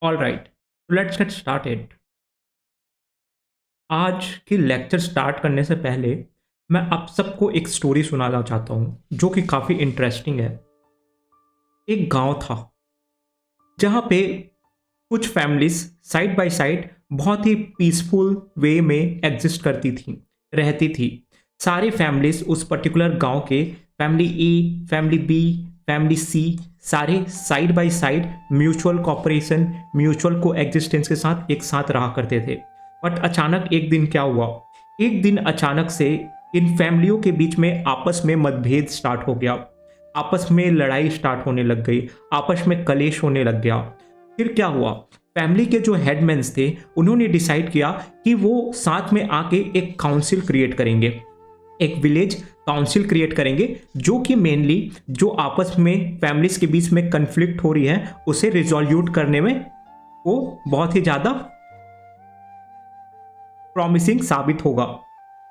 All right, let's get started. आज की lecture start करने से पहले मैं आप सबको एक स्टोरी सुनाना चाहता हूँ जो कि काफ़ी इंटरेस्टिंग है। एक गांव था जहाँ पे कुछ फैमिलीज साइड बाय साइड बहुत ही पीसफुल वे में एग्जिस्ट करती थी, रहती थी। सारी फैमिलीज उस पर्टिकुलर गांव के, family A, family B, family C, सारे side by side mutual cooperation, mutual coexistence के साथ एक साथ रहा करते थे। बट अचानक एक दिन क्या हुआ, एक दिन अचानक से इन फैमिलियों के बीच में आपस में मतभेद स्टार्ट हो गया, आपस में लड़ाई स्टार्ट होने लग गई, आपस में कलेश होने लग गया। फिर क्या हुआ, फैमिली के जो हेडमैन्स थे उन्होंने डिसाइड किया कि वो साथ में आके एक काउंसिल क्रिएट करेंगे, एक विलेज काउंसिल क्रिएट करेंगे जो कि मेनली जो आपस में फैमिलीज के बीच में कन्फ्लिक्ट हो रही है उसे रिजॉल्यूट करने में वो बहुत ही ज़्यादा प्रॉमिसिंग साबित होगा।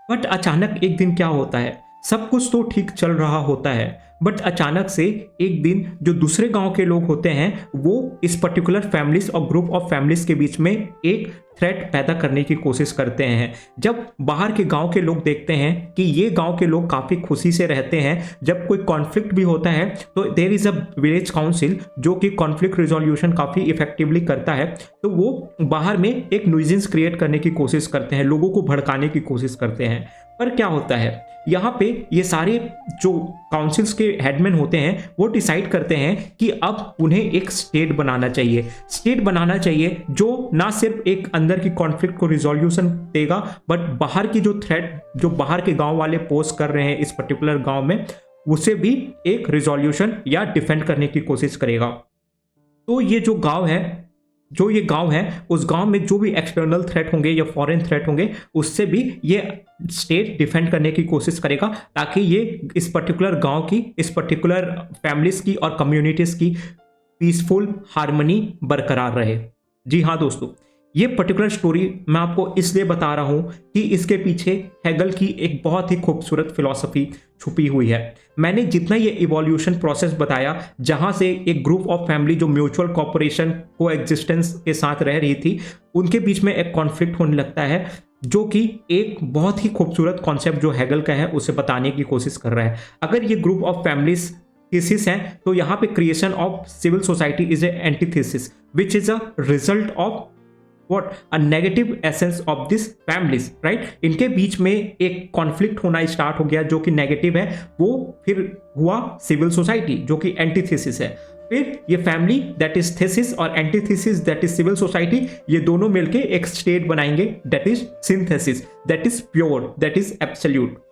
बट अचानक एक दिन क्या होता है, सब कुछ तो ठीक चल रहा होता है, बट अचानक से एक दिन जो दूसरे गांव के लोग होते हैं वो इस पर्टिकुलर फैमिलीज और ग्रुप ऑफ फैमिलीज के बीच में एक थ्रेट पैदा करने की कोशिश करते हैं। जब बाहर के गांव के लोग देखते हैं कि ये गांव के लोग काफ़ी खुशी से रहते हैं, जब कोई कॉन्फ्लिक्ट भी होता है तो there is a village council जो कि कॉन्फ्लिक्ट रिजोल्यूशन काफ़ी इफेक्टिवली करता है, तो वो बाहर में एक न्यूइजेंस क्रिएट करने की कोशिश करते हैं, लोगों को भड़काने की कोशिश करते हैं। पर क्या होता है, यहाँ पे ये सारे जो काउंसिल्स के हेडमैन होते हैं वो डिसाइड करते हैं कि अब उन्हें एक स्टेट बनाना चाहिए, स्टेट बनाना चाहिए जो ना सिर्फ एक अंदर की कॉन्फ्लिक्ट को रिजोल्यूशन देगा, बट बाहर की जो थ्रेट जो बाहर के गांव वाले पोस्ट कर रहे हैं इस पर्टिकुलर गांव में, उसे भी एक रिजोल्यूशन या डिफेंड करने की कोशिश करेगा। तो ये जो गांव है, जो ये गांव है, उस गांव में जो भी एक्सटर्नल थ्रेट होंगे या फॉरेन थ्रेट होंगे उससे भी ये स्टेट डिफेंड करने की कोशिश करेगा, ताकि ये इस पर्टिकुलर गांव की, इस पर्टिकुलर फैमिलीज की और कम्युनिटीज की पीसफुल हार्मनी बरकरार रहे। जी हाँ दोस्तों, ये पर्टिकुलर स्टोरी मैं आपको इसलिए बता रहा हूं कि इसके पीछे हेगल की एक बहुत ही खूबसूरत फिलॉसफी छुपी हुई है। मैंने जितना ये इवोल्यूशन प्रोसेस बताया, जहां से एक ग्रुप ऑफ फैमिली जो म्यूचुअल कॉपरेशन को एग्जिस्टेंस के साथ रह रही थी, उनके बीच में एक कॉन्फ्लिक्ट होने लगता है, जो कि एक बहुत ही खूबसूरत कॉन्सेप्ट जो हेगल का है उसे बताने की कोशिश कर रहा है। अगर ये ग्रुप ऑफ फैमिलीज थीसिस है तो यहाँ पे creation of civil society is a antithesis which is a result of what a negative essence of this families, right? इनके बीच में एक कॉन्फ्लिक्ट होना स्टार्ट हो गया जो कि नेगेटिव है, वो फिर हुआ सिविल सोसाइटी जो कि एंटीथेसिस है। फिर ये फैमिली दैट इज थेसिस और antithesis that is civil society, ये दोनों मिलके एक स्टेट बनाएंगे that is synthesis, that is pure, that is absolute.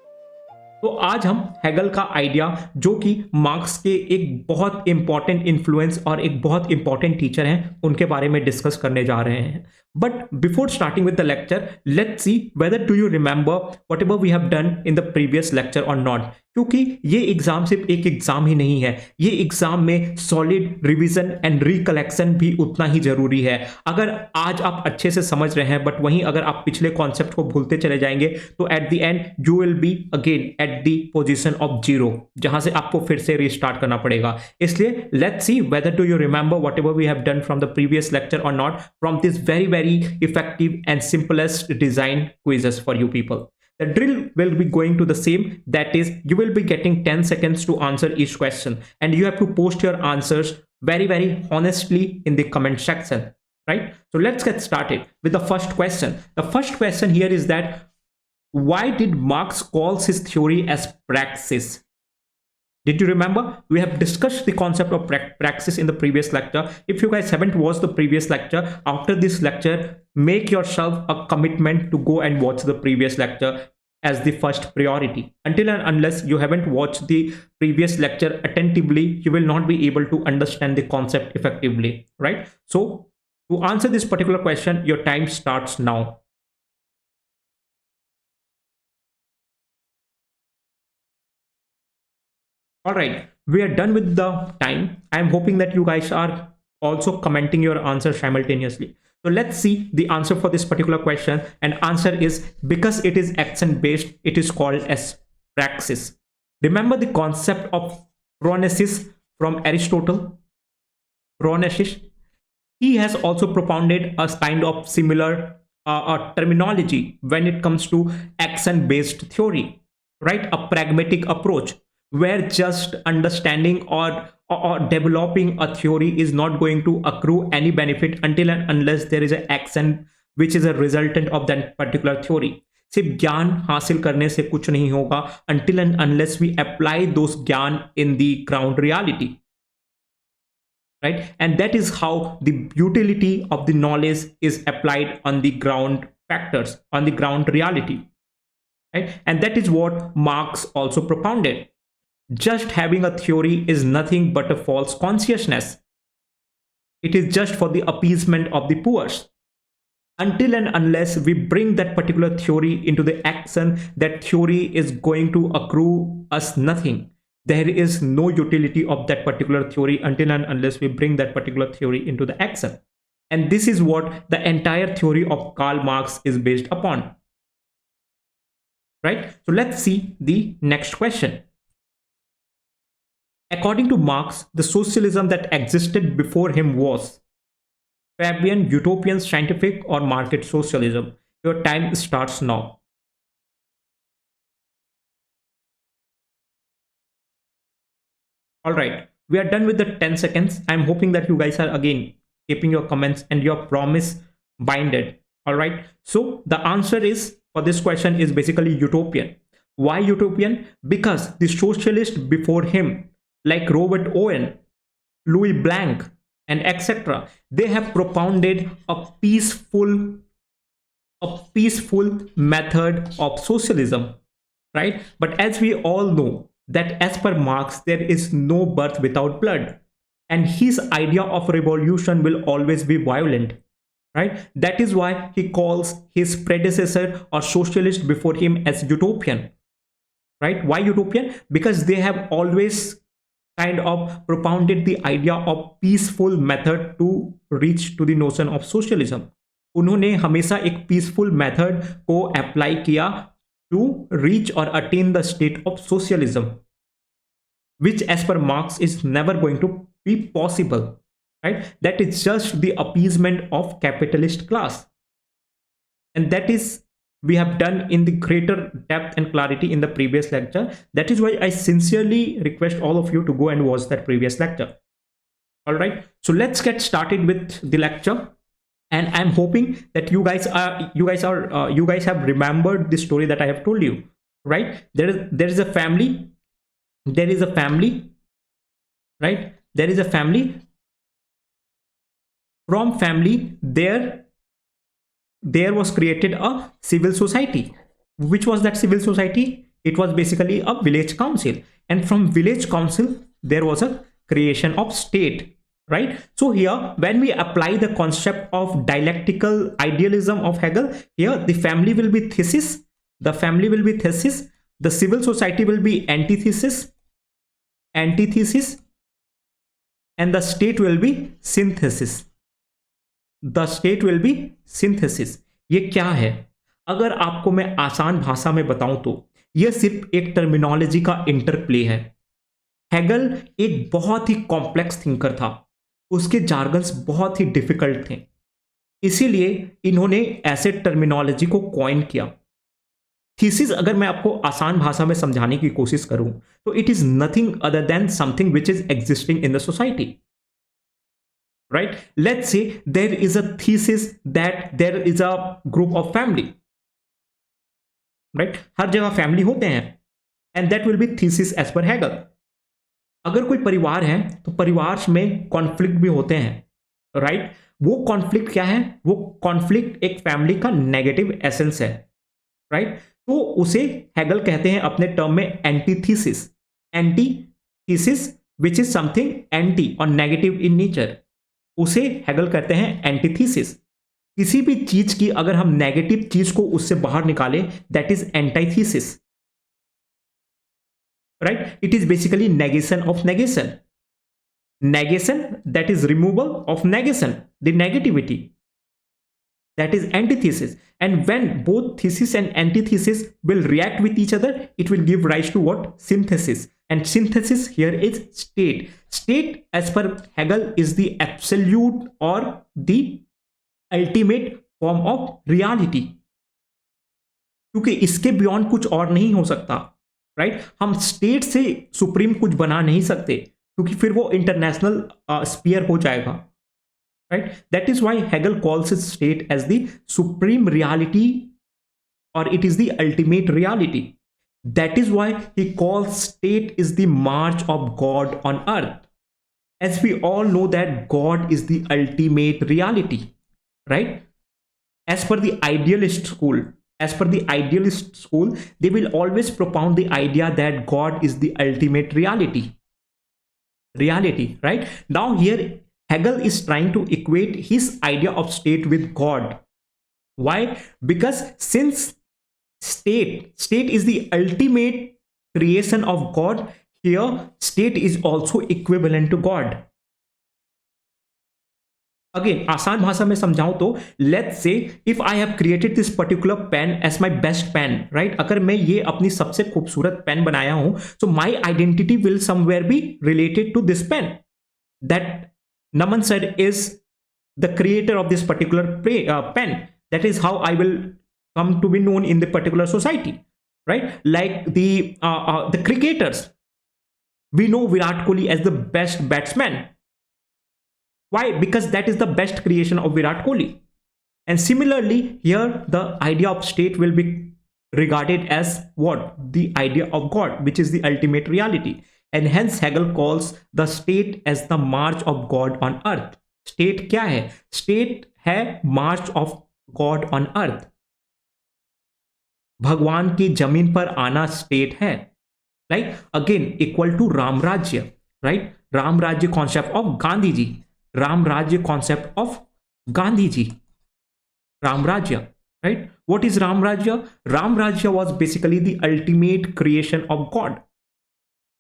तो आज हम हेगल का आइडिया, जो कि मार्क्स के एक बहुत इंपॉर्टेंट इन्फ्लुएंस और एक बहुत इंपॉर्टेंट टीचर हैं, उनके बारे में डिस्कस करने जा रहे हैं। But before starting with the lecture, let's see whether do you remember what ever we have done in the previous lecture और नॉट। क्योंकि ये एग्जाम सिर्फ एक एग्जाम ही नहीं है, ये एग्जाम में सॉलिड रिवीजन एंड रिकलेक्शन भी उतना ही जरूरी है। अगर आज आप अच्छे से समझ रहे हैं, बट वहीं अगर आप पिछले कॉन्सेप्ट को भूलते चले जाएंगे तो at the end you will be again at the position of zero, जहां से आपको फिर से रिस्टार्ट करना पड़ेगा। इसलिए let's see whether do you remember what ever we have done from the previous lecture और not, from this very very effective and simplest design quizzes for you people. The drill will be going to the same, that is you will be getting 10 seconds to answer each question and you have to post your answers very very honestly in the comment section, right? So let's get started with the first question. The first question here is that why did Marx calls his theory as praxis? Did you remember? We have discussed the concept of praxis in the previous lecture. If you guys haven't watched the previous lecture, after this lecture, make yourself a commitment to go and watch the previous lecture as the first priority. Until and unless you haven't watched the previous lecture attentively, you will not be able to understand the concept effectively, right? So to answer this particular question, your time starts now. All right, we are done with the time. I am hoping that you guys are also commenting your answer simultaneously. So let's see the answer for this particular question, and answer is because it is action based, it is called as praxis. Remember the concept of phronesis from Aristotle? Phronesis, he has also propounded a kind of similar terminology when it comes to action based theory, right? A pragmatic approach where just understanding or developing a theory is not going to accrue any benefit until and unless there is an action which is a resultant of that particular theory. सिर्फ ज्ञान हासिल करने से कुछ नहीं होगा until and unless we apply those ज्ञान in the ground reality, right? And that is how the utility of the knowledge is applied on the ground factors, on the ground reality, right? And that is what Marx also propounded. Just having a theory is nothing but a false consciousness. It is just for the appeasement of the poor. Until and unless we bring that particular theory into the action, that theory is going to accrue us nothing. There is no utility of that particular theory until and unless we bring that particular theory into the action. And this is what the entire theory of Karl Marx is based upon, right? So let's see the next question. According to Marx, the socialism that existed before him was Fabian, utopian, scientific, or market socialism? Your time starts now. All right, we are done with the 10 seconds. I'm hoping that you guys are again keeping your comments and your promise binded. All right, so the answer is for this question is basically utopian. Why utopian? Because the socialists before him, like Robert Owen, Louis Blanc, and etc., they have propounded a peaceful method of socialism, right? But as we all know that as per Marx, there is no birth without blood, and his idea of revolution will always be violent, right? That is why he calls his predecessor or socialist before him as utopian, right? Why utopian? Because they have always kind of propounded the idea of peaceful method to reach to the notion of socialism. उन्होंने हमेशा एक peaceful method को apply किया to reach or attain the state of socialism, which as per Marx is never going to be possible, right? That is just the appeasement of capitalist class, and that is we have done in the greater depth and clarity in the previous lecture. That is why I sincerely request all of you to go and watch that previous lecture. All right, so let's get started with the lecture, and I'm hoping that you guys have remembered the story that I have told you, right? There is a family, right? There is a family. From family, there was created a civil society. Which was that civil society? It was basically a village council, and from village council there was a creation of state, right? So here when we apply the concept of dialectical idealism of Hegel, here the family will be thesis, the civil society will be antithesis, and the state will be synthesis. The state will be synthesis. ये क्या है? अगर आपको मैं आसान भाषा में बताऊं तो ये सिर्फ एक टर्मिनोलॉजी का इंटरप्ले है। हेगल एक बहुत ही कॉम्प्लेक्स थिंकर था, उसके जार्गन्स बहुत ही डिफिकल्ट थे, इसीलिए इन्होंने ऐसे टर्मिनोलॉजी को कॉइन किया। थीसिस अगर मैं आपको आसान भाषा में समझाने की कोशिश करूं तो it is nothing other than something which is existing in the society, right? Let's say there is a thesis that there is a group of family, right? हर जगह फैमिली होते हैं, and that will be thesis as per Hegel. अगर कोई परिवार है तो परिवार में कॉन्फ्लिक्ट भी होते हैं, right? वो कॉन्फ्लिक्ट क्या है? वो कॉन्फ्लिक्ट एक फैमिली का नेगेटिव एसेंस है, right? तो उसे हेगल कहते हैं अपने टर्म में antithesis, which is something anti और नेगेटिव इन नेचर, उसे हेगल कहते हैं एंटीथीसिस। किसी भी चीज की अगर हम नेगेटिव चीज को उससे बाहर निकालें, that is antithesis, right? It is basically negation of negation, that is removal of negation, the negativity, that is antithesis. And when both thesis and antithesis will react with each other, it will give rise to what? Synthesis. And synthesis here is state. State, as per Hegel, is the absolute or the ultimate form of reality, क्योंकि इसके beyond कुछ और नहीं हो सकता, right? हम state से supreme कुछ बना नहीं सकते, क्योंकि फिर वो इंटरनेशनल स्पीयर हो जाएगा, right? That is why Hegel calls it state as the supreme reality, or it is the ultimate reality. That is why he calls state is the march of God on earth. As we all know that God is the ultimate reality, right? As per the idealist school, they will always propound the idea that God is the ultimate reality, right? Now here Hegel is trying to equate his idea of state with God. Why? Because since state is the ultimate creation of God, here state is also equivalent to God. Again आसान भाषा में समझाऊं तो let's say if I have created this particular pen as my best pen, right? अगर मैं ये अपनी सबसे खूबसूरत पेन बनाया हूं, so my identity will somewhere be related to this pen, that Naman sir is the creator of this particular pen. That is how I will come to be known in the particular society, right? Like the cricketers, we know Virat Kohli as the best batsman. Why? Because that is the best creation of Virat Kohli. And similarly here the idea of state will be regarded as what? The idea of God, which is the ultimate reality. And hence Hegel calls the state as the march of God on earth. State क्या है? State है march of God on earth. भगवान की जमीन पर आना state है, right? Again equal to Ram Rajya, right? Ram Rajya concept of Gandhi ji, Ram Rajya concept of Gandhi ji, Ram Rajya, right? What is Ram Rajya? Ram Rajya was basically the ultimate creation of God,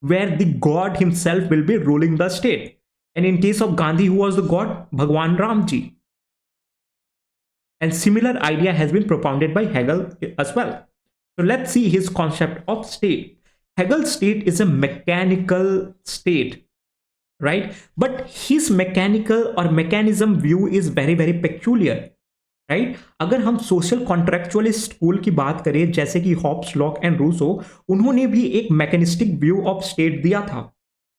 where the God himself will be ruling the state. And in case of Gandhi, who was the God? Bhagwan Ram ji. And similar idea has been propounded by Hegel as well. So let's see his concept of state. Hegel's state is a mechanical state, right? But his mechanical or mechanism view is very, very peculiar, right? अगर हम social contractualist school की बात करें, जैसे कि Hobbs, lock and Rousseau, उन्होंने भी एक mechanistic view of state दिया था.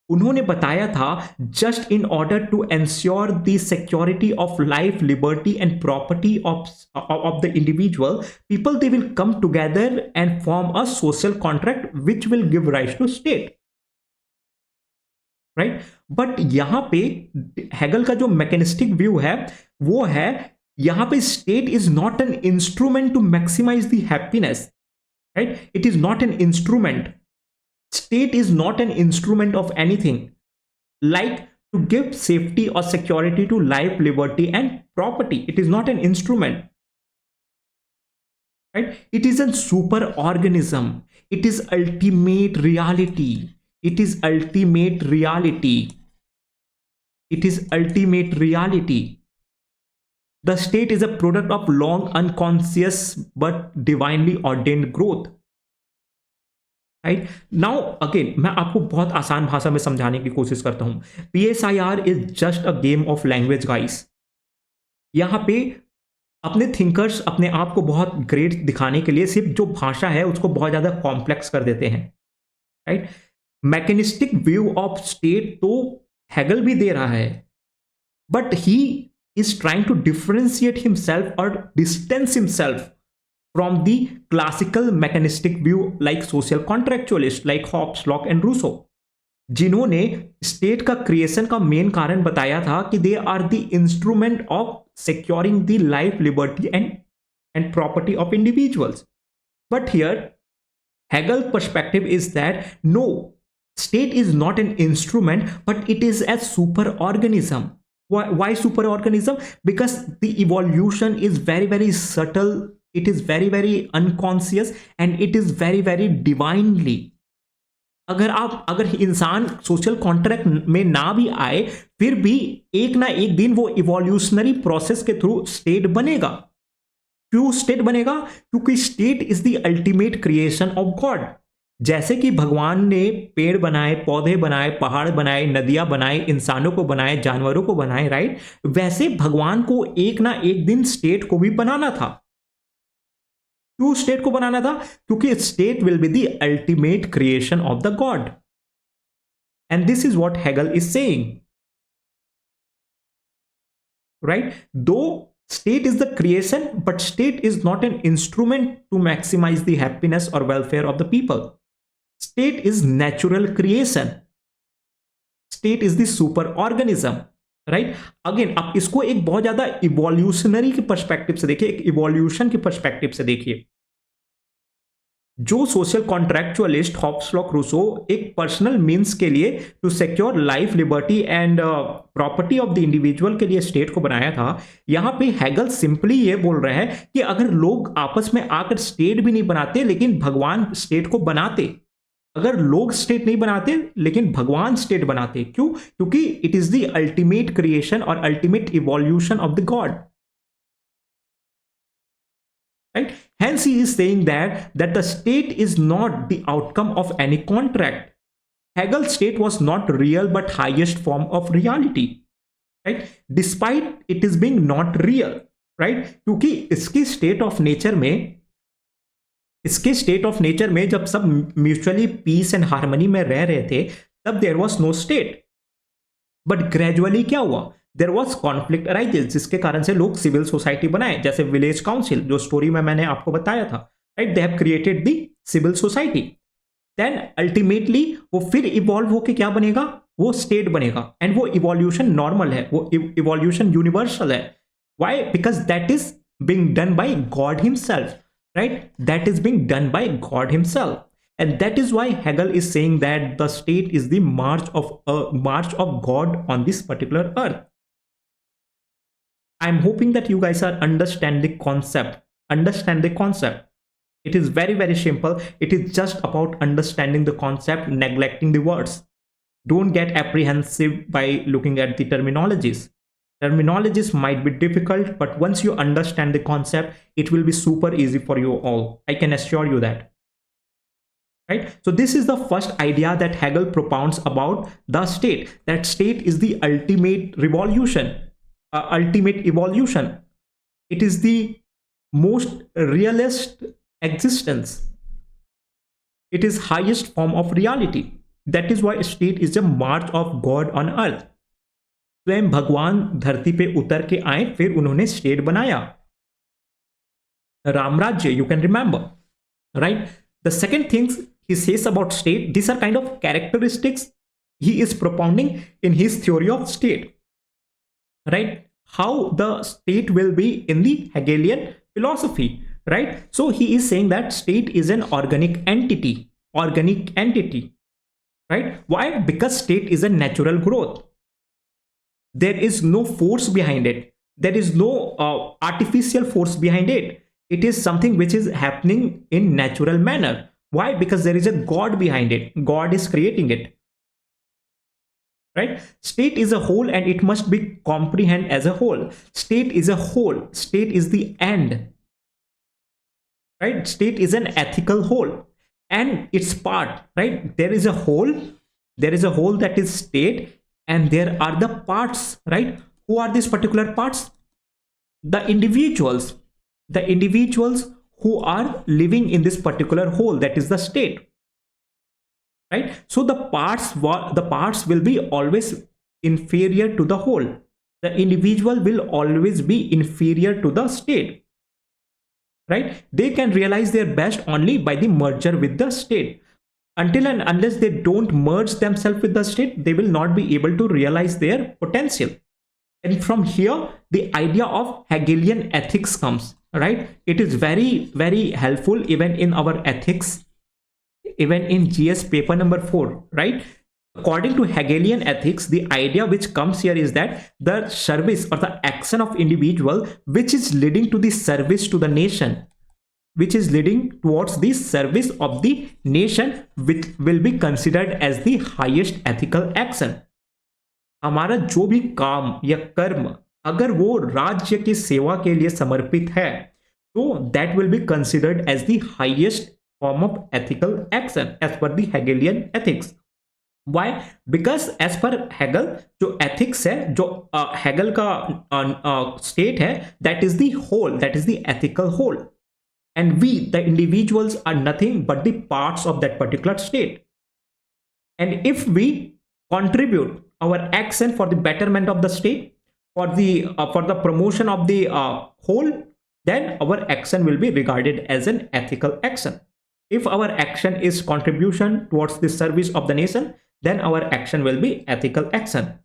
उन्होंने बताया था just in order to ensure the security of life, liberty and property of the individual people, they will come together and form a social contract which will give right to state, right? But यहां पे Hegel का जो mechanistic view है वो है, यहां पे state is not an instrument to maximize the happiness, right? It is not an instrument. State is not an instrument of anything, like to give safety or security to life, liberty and property. It is not an instrument, right? It is a super organism. It is ultimate reality. It is ultimate reality. It is ultimate reality. The state is a product of long unconscious but divinely ordained growth. Right? Now again मैं आपको बहुत आसान भाषा में समझाने की कोशिश करता हूं. PSIR is just a game of language guys. यहां पे अपने थिंकर्स अपने आप को बहुत ग्रेट दिखाने के लिए सिर्फ जो भाषा है उसको बहुत ज्यादा कॉम्प्लेक्स कर देते हैं, right? Mechanistic view of state तो हेगल भी दे रहा है, but he is trying to differentiate himself और distance himself from the classical mechanistic view like social contractualists like Hobbes, Locke and Rousseau, जिन्होंने स्टेट का क्रिएशन का मेन कारण बताया था कि they are the instrument of securing the life, liberty and property of individuals. But here Hegel perspective is that no, state is not an instrument, but it is a superorganism. Why superorganism? Because the evolution is very, very subtle. It is very, very unconscious and it is very, very divinely. अगर इंसान social contract में ना भी आए, फिर भी एक ना एक दिन वो इवोल्यूशनरी प्रोसेस के थ्रू स्टेट बनेगा. क्यों स्टेट बनेगा? क्योंकि state is the ultimate creation of God. जैसे कि भगवान ने पेड़ बनाए, पौधे बनाए, पहाड़ बनाए, नदियां बनाए, इंसानों को बनाए, जानवरों को बनाए, राइट? वैसे भगवान को एक ना एक दिन स्टेट को भी बनाना था। क्यों स्टेट को बनाना था? क्योंकि state will be the ultimate creation of the God, and this is what Hegel is saying, right? दो state is the creation, but state is not an instrument to maximize the happiness or welfare of the people. State is natural creation. State is the super organism, right? Again आप इसको एक बहुत ज्यादा evolutionary के perspective से देखिए, एक evolution के पर्सपेक्टिव से देखिए। जो social contractualist Hobbes Locke Rousseau एक पर्सनल मीन्स के लिए to secure life, liberty and property of the individual के लिए स्टेट को बनाया था, यहां पे हेगल सिंपली ये बोल रहे हैं कि अगर लोग आपस में आकर स्टेट भी नहीं बनाते लेकिन भगवान स्टेट को बनाते, अगर लोग स्टेट नहीं बनाते लेकिन भगवान स्टेट बनाते, क्यों? क्योंकि it is the ultimate creation और ultimate evolution of the God, right? Hence he is saying that the state is not the outcome of any contract. Hegel's state was not real but highest form of reality, right? Despite it is being not real, right? क्योंकि इसकी state of nature में, इसके state of nature में जब सब mutually piece and harmony में रह रहे थे तब there was no state, but gradually क्या हुआ? देयर वाज कॉन्फ्लिक्ट अराइजेस, जिसके कारण से लोग सिविल सोसाइटी बनाए, जैसे विलेज काउंसिल जो स्टोरी में मैंने आपको बताया था, right? They have created the civil society, then ultimately वो फिर इवॉल्व होके क्या बनेगा? वो स्टेट बनेगा, एंड वो इवोल्यूशन नॉर्मल है, वो इवोल्यूशन यूनिवर्सल है। Why? Because that is being done by God himself, right? That is being done by God himself, and that is why Hegel is saying that the state is the march of God on this particular earth. I'm hoping that you guys are understand the concept. Understand the concept. It is very, very simple. It is just about understanding the concept, neglecting the words. Don't get apprehensive by looking at the terminologies. Terminologies might be difficult, but once you understand the concept, it will be super easy for you all. I can assure you that. Right? So this is the first idea that Hegel propounds about the state. That state is the ultimate revolution, ultimate evolution. It is the most realist existence. It is highest form of reality. That is why state is a march of God on earth. स्वयं भगवान धरती पे उतर के आए, फिर उन्होंने state बनाया, रामराज्य, you can remember, right? The second things he says about state, these are kind of characteristics he is propounding in his theory of state, right? How the state will be in the Hegelian philosophy, right? So he is saying that state is an organic entity, right? Why? Because state is a natural growth. There is no force behind it. There is no artificial force behind it. It is something which is happening in natural manner. Why? Because there is a God behind it. God is creating it. Right? State is a whole and it must be comprehended as a whole. State is a whole. State is the end. Right? State is an ethical whole. And its part, right? There is a whole. There is a whole that is state, and there are the parts, right? Who are these particular parts? The individuals. The individuals who are living in this particular whole, that is the state, right? So the parts will be always inferior to the whole. The individual will always be inferior to the state, right? They can realize their best only by the merger with the state. Until and unless they don't merge themselves with the state, they will not be able to realize their potential. And from here the idea of Hegelian ethics comes, right? It is very, very helpful even in our ethics, even in GS paper number 4, right? According to Hegelian ethics, the idea which comes here is that the service or the action of individual which is leading to the service to the nation, which is leading towards the service of the nation, which will be considered as the highest ethical action. हमारा जो भी काम या कर्म अगर वो राज्य की सेवा के लिए समर्पित है तो that will be considered as the highest form of ethical action as per the Hegelian ethics. Why? Because as per Hegel, जो ethics है, जो Hegel का state है, that is the whole, that is the ethical whole, and we, the individuals, are nothing but the parts of that particular state. And if we contribute our action for the betterment of the state, for the promotion of the whole, then our action will be regarded as an ethical action. If our action is contribution towards the service of the nation, then our action will be ethical action.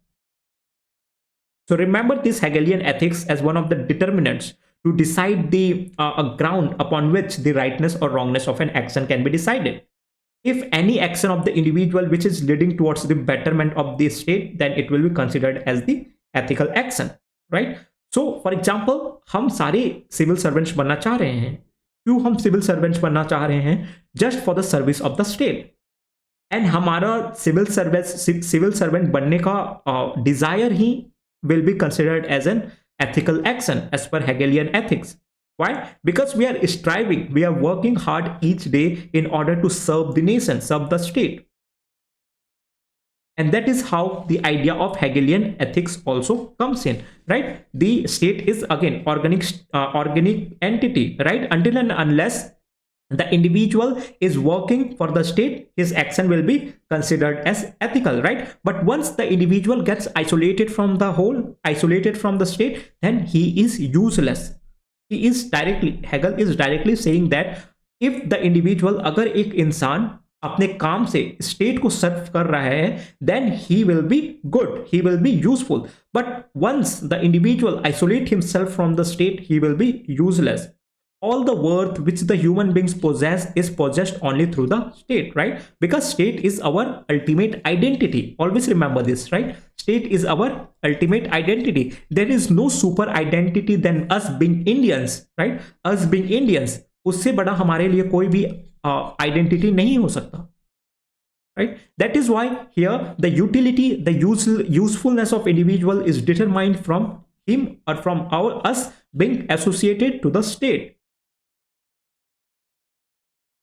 So remember this Hegelian ethics as one of the determinants to decide the ground upon which the rightness or wrongness of an action can be decided. If any action of the individual which is leading towards the betterment of the state, then it will be considered as the ethical action, right? So for example, हम सारे civil servants बनना चाह रहे हैं. क्यों हम civil servants बनना चाह रहे हैं? Just for the service of the state. And हमारा civil servant बनने का desire he will be considered as an ethical action as per Hegelian ethics. Why? Because we are striving, we are working hard each day in order to serve the nation, serve the state. And that is how the idea of Hegelian ethics also comes in, right? The state is again organic entity, right? Until and unless the individual is working for the state, his action will be considered as ethical, right? But once the individual gets isolated from the whole, isolated from the state, then he is useless. He is directly, Hegel is directly saying that if the individual, अगर एक इंसान अपने काम से state को सर्व कर रहा है, then he will be good, he will be useful. But once the individual isolate himself from the state, he will be useless. All the worth which the human beings possess is possessed only through the state, right? Because state is our ultimate identity. Always remember this, right? State is our ultimate identity. There is no super identity than us being Indians, right? Us being Indians. उससे बड़ा हमारे लिए कोई भी identity नहीं हो सकता, right? That is why here the utility, the usefulness of individual is determined from him or from us being associated to the state.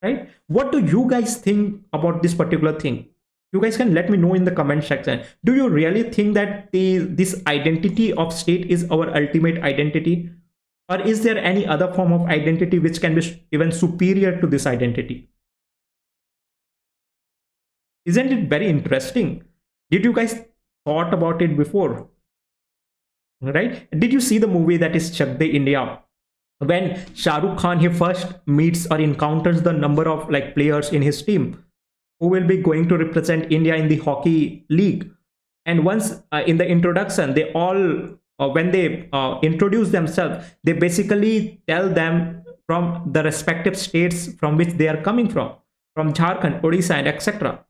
Right? What do you guys think about this particular thing? You guys can let me know in the comment section. Do you really think that this identity of state is our ultimate identity? Or is there any other form of identity which can be even superior to this identity? Isn't it very interesting? Did you guys thought about it before? Right? Did you see the movie that is Chak De India? When Shah Rukh Khan he first meets or encounters the number of like players in his team who will be going to represent India in the hockey league, and once in the introduction they all when they introduce themselves, they basically tell them from the respective states from which they are coming from Jharkhand, Odisha, and etc.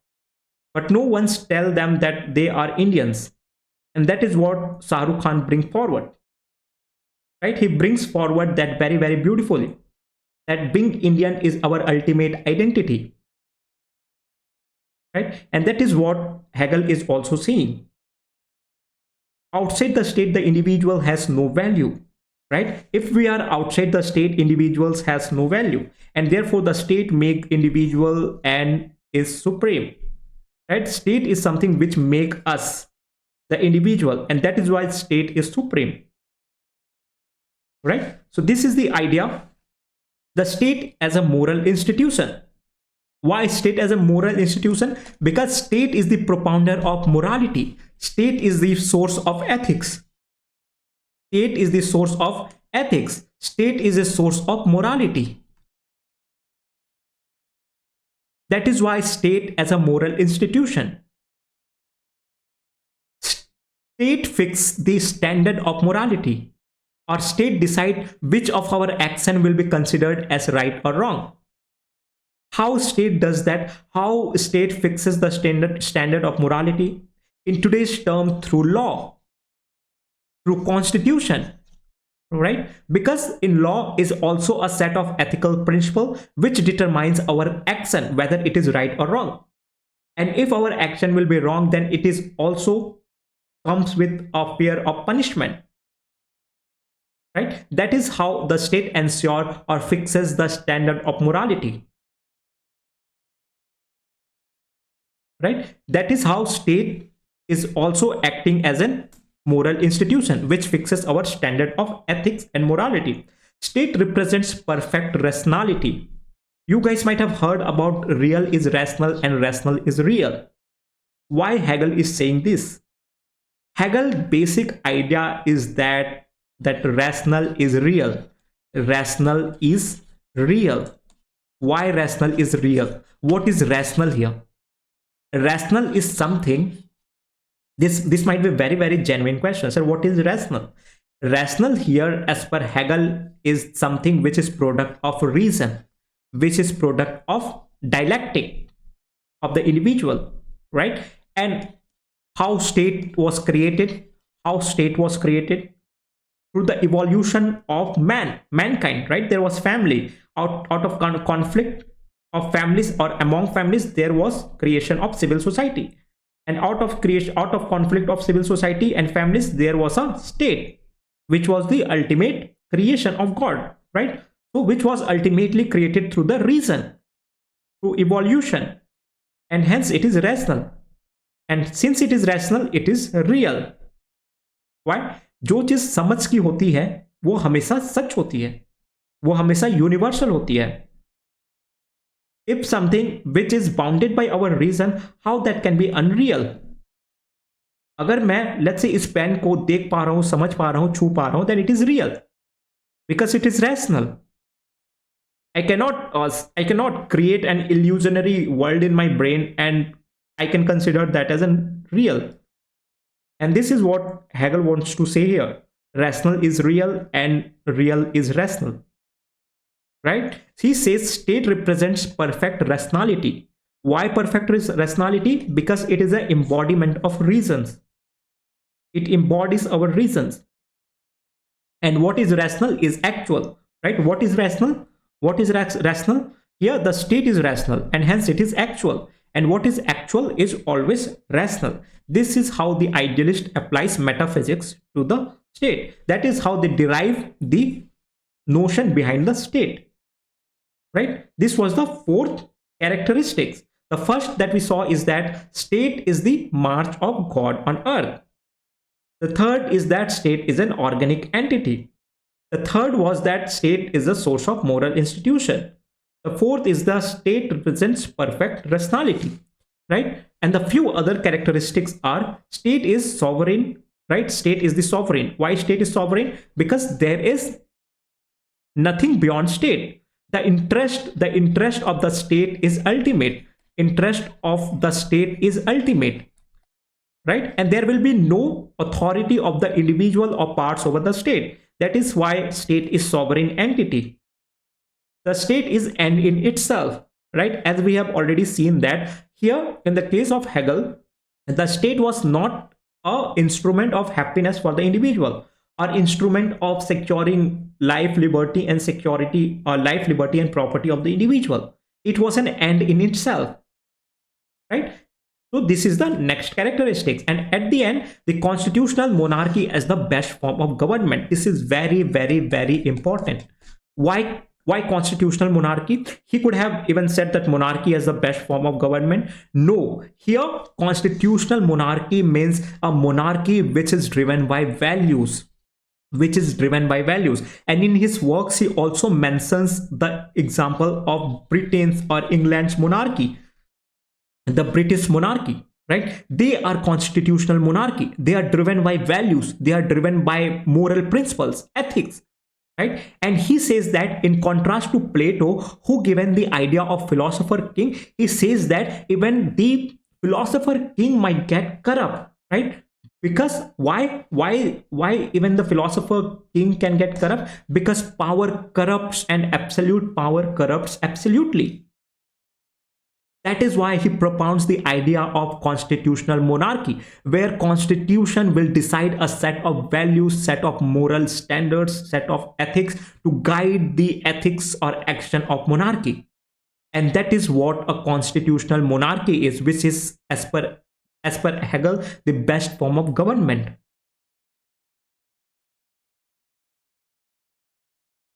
But no one's tell them that they are Indians, and that is what Shah Rukh Khan brings forward. Right? He brings forward that very, very beautifully, that being Indian is our ultimate identity. Right? And that is what Hegel is also saying. Outside the state, the individual has no value. Right? If we are outside the state, individuals has no value, and therefore the state make individual and is supreme. Right? State is something which make us the individual, and that is why state is supreme. Right? So this is the idea, the state as a moral institution. Why state as a moral institution? Because state is the propounder of morality. State is the source of ethics. State is the source of ethics. State is a source of morality. That is why state as a moral institution. State fixes the standard of morality. Or state decide which of our action will be considered as right or wrong. How state does that? How state fixes the standard of morality? In today's term, through law, through constitution, right? Because in law is also a set of ethical principle which determines our action, whether it is right or wrong. And if our action will be wrong, then it is also comes with a fear of punishment. Right? That is how the state ensures or fixes the standard of morality. right? That is how state is also acting as an moral institution which fixes our standard of ethics and morality. State represents perfect rationality. You guys might have heard about real is rational and rational is real. Why Hegel is saying this? Hegel's basic idea is that rational is real. Rational is real. Why rational is real? What is rational here? Rational is something. This might be very genuine question. Sir, what is rational? Rational here, as per Hegel, is something which is product of reason, which is product of dialectic of the individual, right? And how state was created? How state was created? Through the evolution of mankind, right? There was family. Out of conflict of families or among families, there was creation of civil society. And out of conflict of civil society and families, there was a state, which was the ultimate creation of God, right? So which was ultimately created through the reason, through evolution, and hence it is rational. And since it is rational, it is real. Why? जो चीज समझ की होती है वो हमेशा सच होती है, वो हमेशा यूनिवर्सल होती है. If something which is bounded by our reason, how that can be unreal? अगर मैं लेट्स से इस पेन को देख पा रहा हूं, समझ पा रहा हूं, छू पा रहा हूं, then it is real because it is rational. I cannot create an illusionary world in my brain and I can consider that as real. And this is what Hegel wants to say here. Rational is real and real is rational. Right? He says state represents perfect rationality. Why perfect rationality? Because it is an embodiment of reasons. It embodies our reasons. And what is rational is actual. Right? What is rational? What is rational? Here the state is rational and hence it is actual. And what is actual is always rational. This is how the idealist applies metaphysics to the state. That is how they derive the notion behind the state. Right? This was the fourth characteristics. The first that we saw is that state is the march of God on earth. The third is that state is an organic entity. The third was that state is a source of moral institution. The fourth is the state represents perfect rationality, right? And the few other characteristics are state is sovereign, right? State is the sovereign. Why state is sovereign? Because there is nothing beyond state. The interest of the state is ultimate. Interest of the state is ultimate, right? And there will be no authority of the individual or parts over the state. That is why state is sovereign entity. The state is end in itself, right? As we have already seen that here in the case of Hegel, the state was not an instrument of happiness for the individual or instrument of securing life, liberty and security, or life, liberty and property of the individual. It was an end in itself, right? So this is the next characteristics. And at the end, the constitutional monarchy as the best form of government. This is very important. Why constitutional monarchy? He could have even said that monarchy is the best form of government. No, here constitutional monarchy means a monarchy which is driven by values. And in his works, he also mentions the example of Britain's or England's monarchy, the British monarchy, right? They are constitutional monarchy. They are driven by values. They are driven by moral principles, ethics. Right? And he says that in contrast to Plato, who given the idea of philosopher king, he says that even the philosopher king might get corrupt, right? Because why even the philosopher king can get corrupt? Because power corrupts and absolute power corrupts absolutely. That is why he propounds the idea of constitutional monarchy, where constitution will decide a set of values, set of moral standards, set of ethics to guide the ethics or action of monarchy. And that is what a constitutional monarchy is, which is, as per Hegel, the best form of government.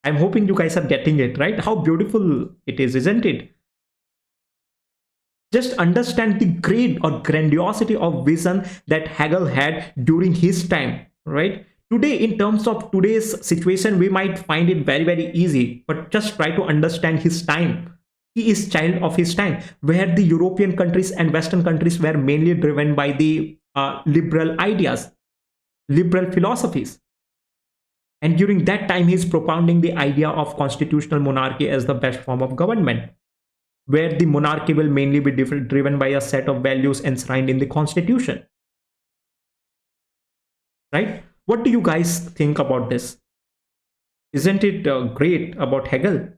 I'm hoping you guys are getting it, right? How beautiful it is, isn't it? Just understand the great or grandiosity of vision that Hegel had during his time, right? Today, in terms of today's situation, we might find it very, very easy, but just try to understand his time. He is child of his time, where the European countries and Western countries were mainly driven by the liberal ideas, liberal philosophies. And during that time, he's propounding the idea of constitutional monarchy as the best form of government, where the monarchy will mainly be driven by a set of values enshrined in the constitution. Right? What do you guys think about this? Isn't it great about Hegel?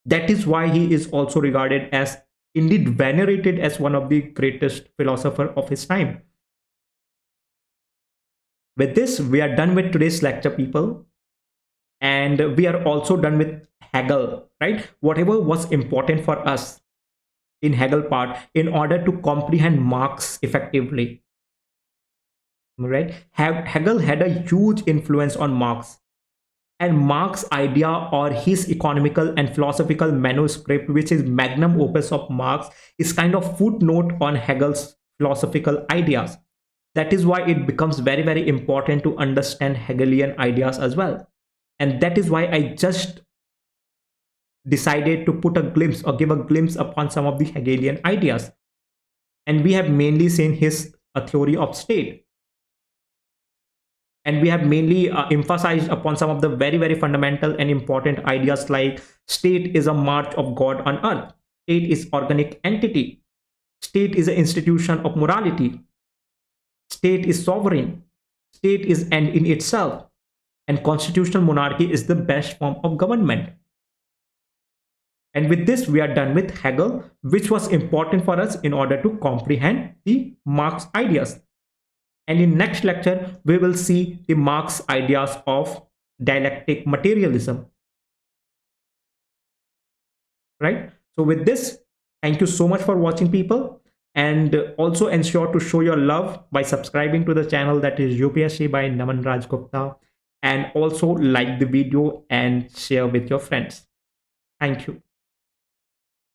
That is why he is also regarded as, indeed venerated as, one of the greatest philosophers of his time. With this, we are done with today's lecture, people. And we are also done with Hegel, right? Whatever was important for us in Hegel part in order to comprehend Marx effectively, right? Hegel had a huge influence on Marx, and Marx's idea or his economical and philosophical manuscript, which is magnum opus of Marx, is kind of footnote on Hegel's philosophical ideas. That is why it becomes very, very important to understand Hegelian ideas as well. And that is why I just decided to put a glimpse or give a glimpse upon some of the Hegelian ideas. And we have mainly seen his a theory of state. And we have mainly emphasized upon some of the very, very fundamental and important ideas like state is a march of God on earth. State is organic entity. State is an institution of morality. State is sovereign. State is end in itself. And constitutional monarchy is the best form of government. And with this, we are done with Hegel, which was important for us in order to comprehend the Marx ideas. And in next lecture, we will see the Marx ideas of dialectic materialism. Right? So with this, thank you so much for watching, people. And also ensure to show your love by subscribing to the channel, that is UPSC by Naman Raj Gupta. And also like the video and share with your friends. Thank you.